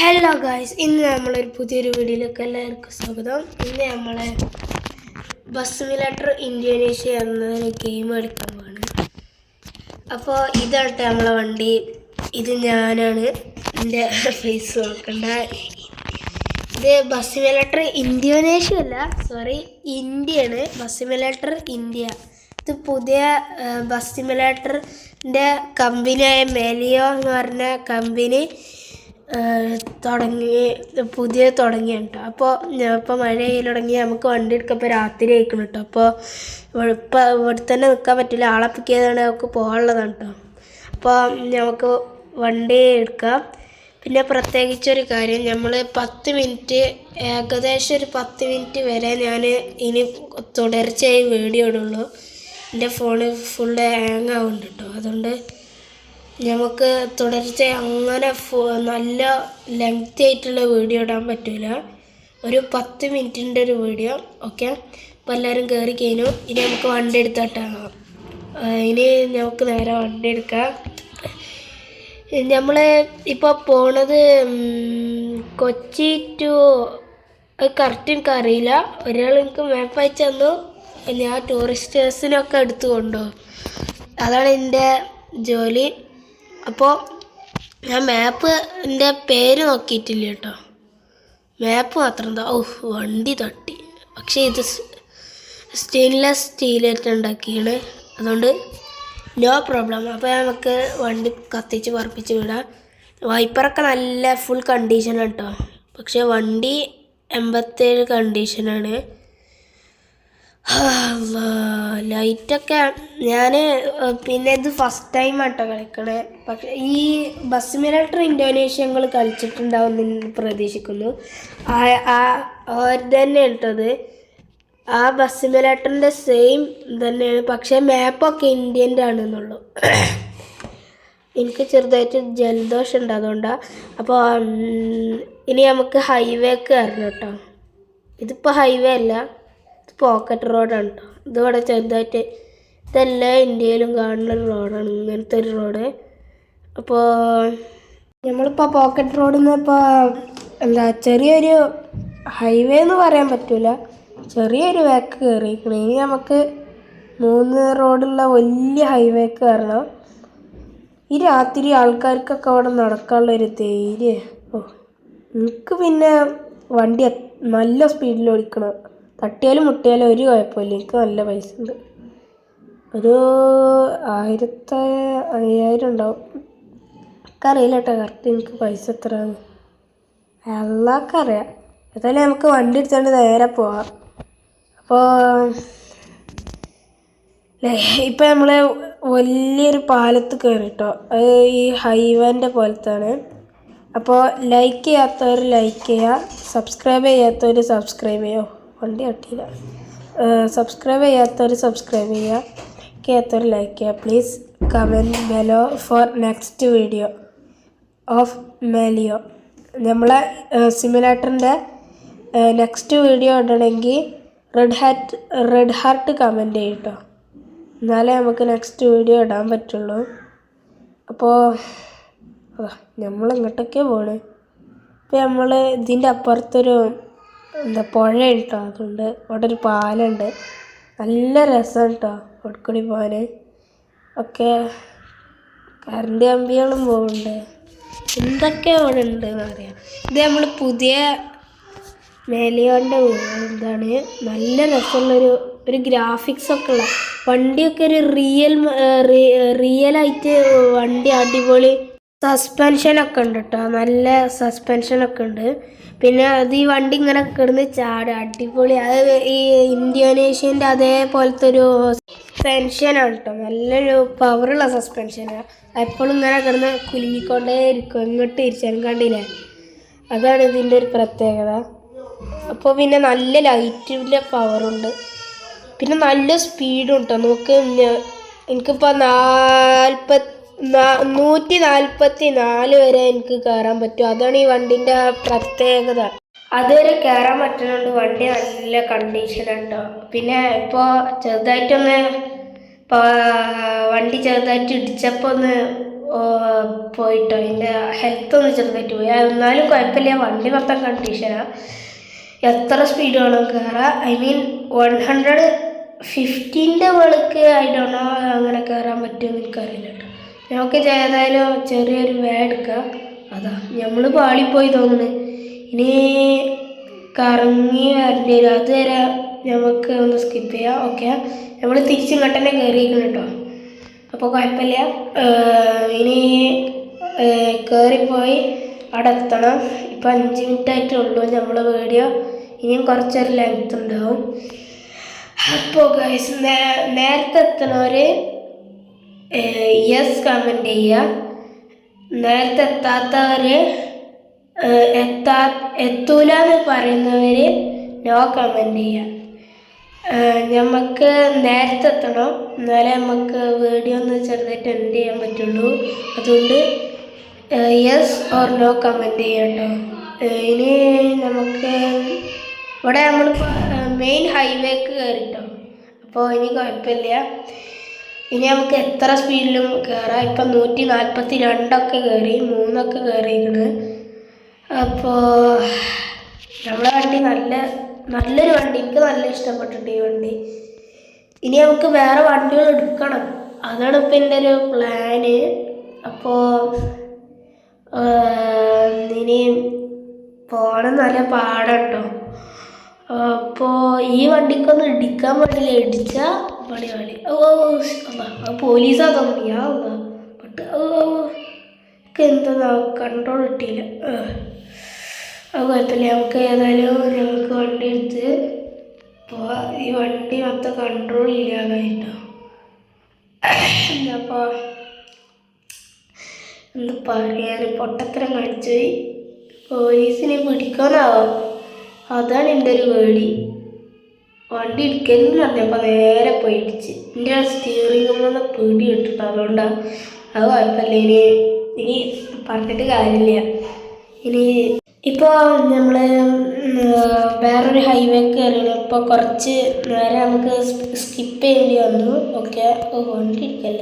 Hello guys, ഇന്ന് നമ്മളൊരു പുതിയൊരു വീഡിയോയിലേക്ക് എല്ലാവർക്കും സ്വാഗതം. ഇന്ന് നമ്മൾ ബസ് സിമുലേറ്റർ ഇന്തോനേഷ്യ എന്നൊരു ഗെയിം കളിക്കാൻ പോവാണ്. അപ്പോൾ ഇതാട്ടെ നമ്മളെ വണ്ടി. ഇത് ഞാനാണ്, എൻ്റെ ഫേസ് നോക്കണ്ട. ഇത് ബസ് സിമുലേറ്റർ ഇന്തോനേഷ്യ അല്ല, ഇന്ത്യയാണ്. Bus simulator India. ഇത് പുതിയ ബസ് സിമുലേറ്ററിൻ്റെ കമ്പനിയായ മെലിയോ എന്ന് പറഞ്ഞ കമ്പനി പുതിയ തുടങ്ങിയ കേട്ടോ. അപ്പോൾ ഇപ്പോൾ മഴ പെയ്യാൻ തുടങ്ങി, നമുക്ക് വണ്ടി എടുക്കപ്പോൾ രാത്രി ആയിക്കണം കേട്ടോ. അപ്പോൾ ഇവിടെ തന്നെ നിൽക്കാൻ പറ്റില്ല, ആളെ പിക്ക് ചെയ്താണ് നമുക്ക് പോകാനുള്ളതാണ് കേട്ടോ. അപ്പോൾ നമുക്ക് വണ്ടി എടുക്കാം. പിന്നെ പ്രത്യേകിച്ചൊരു കാര്യം, നമ്മൾ 10 മിനിറ്റ്, ഏകദേശം ഒരു 10 മിനിറ്റ് വരെ ഞാൻ ഇനി തുടർച്ചയായി വീഡിയോ ഇടുള്ളൂ. എൻ്റെ ഫോണ് ഫുള്ള് ഹാങ് ആവുന്നുണ്ട് കേട്ടോ. അതുകൊണ്ട് നമുക്ക് തുടർച്ചയായി അങ്ങനെ നല്ല ലെങ്തി ആയിട്ടുള്ള വീഡിയോ ഇടാൻ പറ്റില്ല. ഒരു 10 മിനിറ്റിൻ്റെ ഒരു വീഡിയോ. ഓക്കെ, അപ്പോൾ എല്ലാവരും കയറി കഴിഞ്ഞു. ഇനി നമുക്ക് വണ്ടി എടുത്തോട്ടാണ്. ഇനി നമുക്ക് നേരെ വണ്ടി എടുക്കാം. നമ്മൾ ഇപ്പോൾ പോണത് കൊച്ചി ടു, അത് കറക്റ്റ് എനിക്കറിയില്ല. ഒരാൾ എനിക്ക് മാപ്പ് അയച്ചു തന്നു, ഞാൻ ടൂറിസ്റ്റേഴ്സിനൊക്കെ എടുത്തു കൊണ്ടുപോകും. അതാണ് എൻ്റെ ജോലി. അപ്പോൾ ഞാൻ മാപ്പിൻ്റെ പേര് നോക്കിയിട്ടില്ല കേട്ടോ, മാപ്പ് മാത്രം എന്താ. വണ്ടി തട്ടി. പക്ഷേ ഇത് സ്റ്റെയിൻലെസ് സ്റ്റീലായിട്ട് ഉണ്ടാക്കിയാണ്, അതുകൊണ്ട് നോ പ്രോബ്ലം. അപ്പോൾ നമുക്ക് വണ്ടി കത്തിച്ച് പറപ്പിച്ച് വിടാം. വൈപ്പറൊക്കെ നല്ല ഫുൾ കണ്ടീഷനാണ് കേട്ടോ, പക്ഷേ വണ്ടി 87 കണ്ടീഷനാണ്. ലൈറ്റൊക്കെ ഞാൻ പിന്നെ ഇത് ഫസ്റ്റ് ടൈം ആട്ടോ കളിക്കണേ. പക്ഷേ ഈ ബസ് സിമുലേറ്റർ ഇന്തോനേഷ്യ ഞങ്ങൾ കളിച്ചിട്ടുണ്ടാവും എന്ന് പ്രതീക്ഷിക്കുന്നു. തന്നെ ഇട്ടത് ആ ബസ് സിമുലേറ്ററിൻ്റെ സെയിം തന്നെയാണ്, പക്ഷേ മാപ്പൊക്കെ ഇന്ത്യൻ്റെ ആണെന്നുള്ളൂ. എനിക്ക് ചെറുതായിട്ട് ജലദോഷം ഉണ്ട്, അതുകൊണ്ടാണ്. അപ്പോൾ ഇനി നമുക്ക് ഹൈവേക്ക് കയറണം കേട്ടോ. ഇതിപ്പോൾ ഹൈവേ അല്ല, പോക്കറ്റ് റോഡാണ് കേട്ടോ. ഇതിവിടെ ചെറുതായിട്ട്, ഇതെല്ലാം ഇന്ത്യയിലും കാണുന്ന ഒരു റോഡാണ്, ഇങ്ങനത്തെ ഒരു റോഡ്. അപ്പോൾ നമ്മളിപ്പോൾ പോക്കറ്റ് റോഡിൽ നിന്ന് ഇപ്പോൾ ചെറിയൊരു ഹൈവേ എന്ന് പറയാൻ പറ്റില്ല, ചെറിയൊരു വേക്ക് കയറിയിരിക്കണം. ഇനി നമുക്ക് 3 റോഡുള്ള വലിയ ഹൈവേക്ക് കയറണം. ഈ രാത്രി ആൾക്കാർക്കൊക്കെ അവിടെ നടക്കാനുള്ളൊരു ധൈര്യം. എനിക്ക് പിന്നെ വണ്ടി നല്ല സ്പീഡിൽ ഓടിക്കണം. തട്ടിയാലും മുട്ടിയാലും ഒരു കുഴപ്പമില്ല, എനിക്ക് നല്ല പൈസ ഉണ്ട്. ഒരു 1000-5000 ഉണ്ടാവും. എനിക്കറിയില്ല കേട്ടോ കറക്റ്റ് എനിക്ക് പൈസ എത്രയാണ്, എല്ലാവർക്കും അറിയാം. ഏതായാലും നമുക്ക് വണ്ടി എടുത്തുകൊണ്ട് നേരെ പോവാം. അപ്പോൾ ഇപ്പം നമ്മൾ വലിയൊരു പാലത്ത് കയറി കേട്ടോ. അത് ഈ ഹൈവേൻ്റെ പോലത്താണ്. അപ്പോൾ ലൈക്ക് ചെയ്യാത്തവർ ലൈക്ക് ചെയ്യുക, സബ്സ്ക്രൈബ് ചെയ്യാത്തവർ സബ്സ്ക്രൈബ് ചെയ്യുമോ. വണ്ടി തട്ടിയില്ല. സബ്സ്ക്രൈബ് ചെയ്യാത്തവർ സബ്സ്ക്രൈബ് ചെയ്യുക, ചെയ്യാത്തവർ ലൈക്ക് ചെയ്യുക. Please comment below for next video of മെലിയോ. നമ്മളെ സിമുലേറ്ററിൻ്റെ നെക്സ്റ്റ് വീഡിയോ ഇടണമെങ്കിൽ റെഡ് ഹാർട്ട് കമൻറ്റ് ചെയ്യും കേട്ടോ, എന്നാലേ നമുക്ക് നെക്സ്റ്റ് വീഡിയോ ഇടാൻ പറ്റുള്ളൂ. അപ്പോൾ നമ്മളിങ്ങോട്ടൊക്കെ പോണ്. ഇപ്പോൾ നമ്മൾ ഇതിൻ്റെ അപ്പുറത്തൊരു പുഴ കേട്ടോ, അതുകൊണ്ട് അവിടെ ഒരു പാലുണ്ട്. നല്ല രസമാണ് കേട്ടോ ഒടുക്കൂടി പോകാൻ. ഒക്കെ കറണ്ട് കമ്പികളും പോകുന്നുണ്ട്, എന്തൊക്കെ അവിടെ ഉണ്ട് എന്നറിയാം. ഇത് നമ്മൾ പുതിയ മേലിയോൻ്റെ എന്താണ്, നല്ല രസമുള്ളൊരു ഗ്രാഫിക്സൊക്കെ ഉള്ള വണ്ടിയൊക്കെ, ഒരു റിയലായിട്ട് വണ്ടി അടിപൊളി. സസ്പെൻഷനൊക്കെ ഉണ്ട് കേട്ടോ, നല്ല സസ്പെൻഷനൊക്കെ ഉണ്ട്. പിന്നെ അത് ഈ വണ്ടി ഇങ്ങനെ കിടന്ന് ചാടുക, അടിപൊളി. അത് ഈ ഇന്തോനേഷ്യൻ്റെ അതേപോലത്തെ ഒരു സസ്പെൻഷനാണ് കേട്ടോ, നല്ലൊരു പവറുള്ള സസ്പെൻഷനാണ്. എപ്പോഴും ഇങ്ങനെ കിടന്ന് കുലുങ്ങിക്കൊണ്ടേ ഇരിക്കും, ഇങ്ങോട്ട് തിരിച്ചാലും കണ്ടില്ലേ. അതാണ് ഇതിൻ്റെ ഒരു പ്രത്യേകത. അപ്പോൾ പിന്നെ നല്ല ലൈറ്റിൻ്റെ പവറുണ്ട്, പിന്നെ നല്ല സ്പീഡും കേട്ടോ. നോക്ക്, എനിക്കിപ്പോൾ 144 വരെ എനിക്ക് കയറാൻ പറ്റും. അതാണ് ഈ വണ്ടിൻ്റെ പ്രത്യേകത. അതുവരെ കയറാൻ പറ്റുന്നുണ്ട്. വണ്ടി നല്ല കണ്ടീഷനാണ് കേട്ടോ. പിന്നെ ഇപ്പോൾ വണ്ടി ചെറുതായിട്ട് ഇടിച്ചപ്പോൾ പോയിട്ടോ, അതിൻ്റെ ഹെൽത്ത് ഒന്ന് ചെറുതായിട്ട് പോയി. എന്നാലും കുഴപ്പമില്ല, വണ്ടി മൊത്തം കണ്ടീഷനാണ്. എത്ര സ്പീഡ് വേണം കയറാം. ഐ മീൻ 115 മുകളിലേക്ക് ആയിട്ടാണോ അങ്ങനെ കയറാൻ പറ്റുമെന്ന് എനിക്കറിയില്ല കേട്ടോ. നമുക്ക് ഏതായാലും ചെറിയൊരു വേ എടുക്കാം. അതാ നമ്മൾ പാളിപ്പോയി തോന്നുന്നു. ഇനി കറങ്ങി വരേണ്ടി വരും. അതുവരെ നമുക്ക് ഒന്ന് സ്കിപ്പ് ചെയ്യാം. ഓക്കെ, നമ്മൾ തിരിച്ചിങ്ങോട്ട് തന്നെ കയറിയിരിക്കണം കേട്ടോ. അപ്പോൾ കുഴപ്പമില്ല. ഇനി കയറിപ്പോയി അവിടെ എത്തണം. ഇപ്പം 5 മിനിറ്റ് ആയിട്ടേ ഉള്ളൂ നമ്മളെ വീഡിയോ. ഇനിയും കുറച്ചൊരു ലെങ്ത് ഉണ്ടാവും. അപ്പോൾ ഗൈസ്, നേരത്തെ എത്തണവർ യെസ് കമൻറ്റ് ചെയ്യുക. നേരത്തെ എത്താത്തവർ എത്തൂല എന്ന് പറയുന്നവർ നോ കമൻറ്റ് ചെയ്യുക. നമുക്ക് നേരത്തെ എത്തണം, എന്നാലേ നമുക്ക് വീഡിയോ ഒന്ന് ചെറുതായിട്ട് എൻഡ് ചെയ്യാൻ പറ്റുള്ളൂ. അതുകൊണ്ട് യെസ് ഓർ നോ കമൻറ്റ് ചെയ്യട്ടോ. ഇനി നമുക്ക് ഇവിടെ നമ്മളിപ്പോൾ മെയിൻ ഹൈവേക്ക് കയറിട്ടോ. അപ്പോൾ ഇനി കുഴപ്പമില്ല. ഇനി നമുക്ക് എത്ര സ്പീഡിലും കയറാം. ഇപ്പം 142 കയറി, 3 കയറിയിരിക്കണ്. അപ്പോൾ നമ്മളെ വണ്ടി നല്ലൊരു വണ്ടി, എനിക്ക് നല്ല ഇഷ്ടപ്പെട്ടിട്ട് ഈ വണ്ടി. ഇനി നമുക്ക് വേറെ വണ്ടികൾ എടുക്കണം, അതാണ് ഇപ്പം എൻ്റെ ഒരു പ്ലാന്. അപ്പോൾ ഇനി പോകണം, നല്ല പാടാട്ടോ. അപ്പോൾ ഈ വണ്ടിക്കൊന്ന് ഇടിക്കാൻ പാടില്ല, ഇടിച്ചാൽ പണി. പോലീസാ തോന്നിയാ ബട്ട് എന്താ കൺട്രോൾ കിട്ടിയില്ല. അത് കുഴപ്പമില്ല. നമുക്ക് ഏതായാലും ഞങ്ങൾക്ക് വണ്ടി എടുത്ത് ഈ വണ്ടി മൊത്തം കൺട്രോൾ ഇല്ലാതായിട്ടോ. അപ്പോൾ എന്താ പറയാൻ, പൊട്ടത്തരം കാണിച്ച് പോലീസിനെ പിടിക്കാനാവാം. അതാണ് എൻ്റെ ഒരു പേടി. വണ്ടി ഇടിക്കരുതെന്ന് പറഞ്ഞപ്പോൾ നേരെ പോയി ഇടിച്ച്. എൻ്റെ സ്റ്റിയറിംഗ് പേടി ഇട്ടിട്ട്, അതുകൊണ്ടാണ്. അത് കുഴപ്പമില്ല. ഇനി പറഞ്ഞിട്ട് കാര്യമില്ല. ഇനി ഇപ്പോൾ നമ്മൾ വേറൊരു ഹൈവേ കയറിയാണ്. ഇപ്പോൾ കുറച്ച് നേരെ നമുക്ക് സ്കിപ്പ് ചെയ്യേണ്ടി വന്നു. ഓക്കെ, വണ്ടി ഇരിക്കല്ല.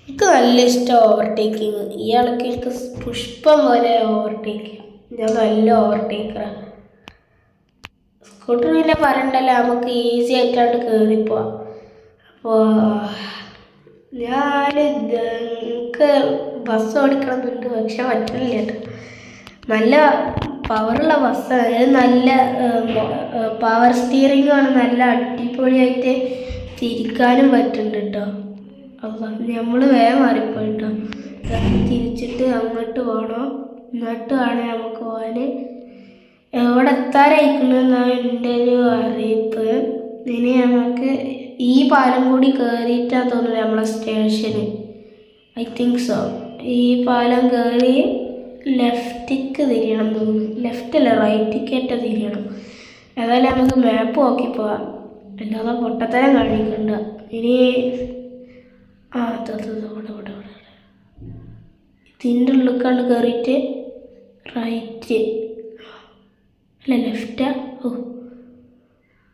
എനിക്ക് നല്ല ഇഷ്ടം ഓവർടേക്കിങ്. ഇയാൾക്ക് എനിക്ക് പുഷ്പം പോലെ ഓവർടേക്ക്. ഞാൻ നല്ല ഓവർടേക്കറാണ്. സ്കൂട്ടർ പിന്നെ പറയണ്ടല്ലോ, നമുക്ക് ഈസി ആയിട്ടാണ്ട് കയറിപ്പോവാം. അപ്പോൾ എനിക്ക് ബസ് ഓടിക്കണമെന്നുണ്ട്, പക്ഷെ പറ്റില്ല കേട്ടോ. നല്ല പവറുള്ള ബസ്സാണ്, നല്ല പവർ സ്റ്റിയറിംഗ് ആണ്, നല്ല അടിപൊളിയായിട്ട് തിരിക്കാനും പറ്റുന്നുണ്ട് കേട്ടോ. അപ്പം നമ്മൾ വേഗം മാറിപ്പോയിട്ടോ. തിരിച്ചിട്ട് അങ്ങോട്ട് പോകണം, എന്നിട്ട് വേണം നമുക്ക് പോകാൻ. എവിടെ എത്താറായിരിക്കണമെന്നാണ് എൻ്റെ ഒരു അറിയിപ്പ്. ഇനി നമുക്ക് ഈ പാലം കൂടി കയറിയിട്ടാണ് തോന്നുന്നത് നമ്മളെ സ്റ്റേഷന്. I think so. ഈ പാലം കയറി ലെഫ്റ്റിക്ക് തിരിയണം തോന്നുന്നു. ലെഫ്റ്റല്ല, റൈറ്റിക്കേറ്റ തിരിയണം. ഏതായാലും നമുക്ക് മാപ്പ് നോക്കി പോവാം, അല്ലാതെ പൊട്ടത്തരം കാണിക്കണ്ട. ഇനി ഇവിടെ ഇതിൻ്റെ ഉള്ളിൽ കയറിയിട്ട് റൈറ്റ് അല്ല ലെഫ്റ്റാ.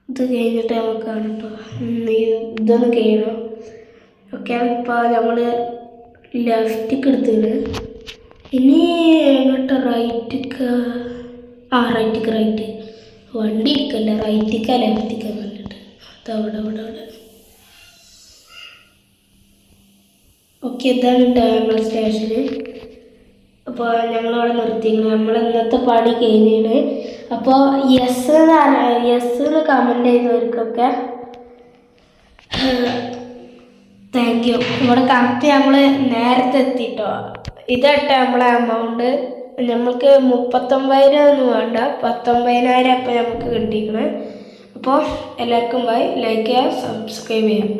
ഇത് കഴിഞ്ഞിട്ട് നമുക്ക് കേട്ടോ ഇതൊന്ന് കഴിയണം. ഓക്കെ, ഇപ്പോൾ നമ്മൾ ലെഫ്റ്റിക്ക് എടുത്തിട്ട് ഇനി എങ്ങോട്ട് റൈറ്റിക്ക്. റൈറ്റ് വണ്ടി ഇരിക്കല്ല, റൈറ്റിക്കാ ലെഫ്റ്റിക്കാ പറഞ്ഞിട്ട് അതവിടെ. ഓക്കെ, ഇതാണ് നമ്മളെ സ്റ്റേഷന്. അപ്പോൾ ഞങ്ങളവിടെ നിർത്തിയിരിക്കുന്നത്. നമ്മൾ ഇന്നത്തെ പണി കഴിഞ്ഞാണ്. അപ്പോൾ യെസ് എന്ന് കമൻറ്റ് ചെയ്തവർക്കൊക്കെ താങ്ക് യു. ഇവിടെ കറക്റ്റ് നമ്മൾ നേരത്തെ എത്തിയിട്ടോ. ഇതാട്ടോ നമ്മളെ എമൗണ്ട്. നമ്മൾക്ക് 39,000 ഒന്നും വേണ്ട, 19,000 അപ്പം നമുക്ക് കിട്ടിയിരിക്കണം. അപ്പോൾ എല്ലാവർക്കും ബൈ. ലൈക്ക് ചെയ്യുക, സബ്സ്ക്രൈബ് ചെയ്യാം.